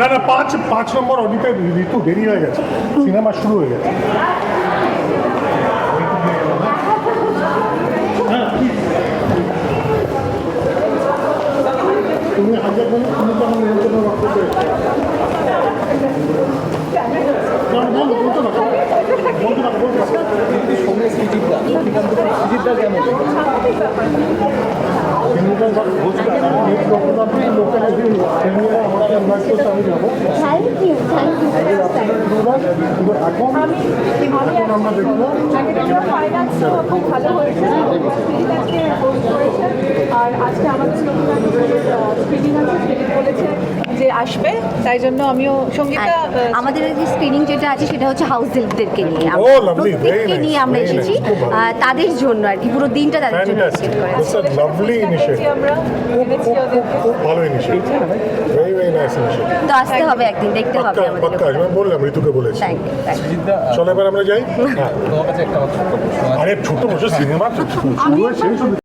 না না, পাঁচ নম্বর অডিতে ঋতু দেরি হয়ে গেছে, সিনেমা শুরু হয়ে গেছে। তুমি আগে বলো, তুমি তো আমার নিয়ন্ত্রণ রক্ত পেয়েছো। আর আজকে আমাদের স্ক্রিনিং বলেছে যে আসবে, তাই জন্য আমিও সঙ্গীতা আমাদের যে স্ক্রিনিং যেটা আছে সেটা হচ্ছে হাউস হেল্পদেরকে নিয়ে Oh, lovely, very প্রত্যেককে nice, নিয়ে আমরা very এসেছি nice, খুব ভালো। তাদের জন্য আর কি পুরো দিনটা তাদের জন্য Fantastic. dedicate করা। It's a lovely initiative. আমরা এনেছি ওদেরকে। খুব ভালো initiative, very very nice initiative. তো আসতে হবে একদিন, দেখতে হবে পাক্কা আমাদের। পাক্কা, আমি বললাম ঋতুকে বলেছি। Thank you. চলো এবার আমরা যাই। হ্যাঁ, তোমার কাছে একটা মাত্র প্রশ্ন আছে। আরে ছোট বছর সিনেমা শুরু হয়ে শেষ হবে।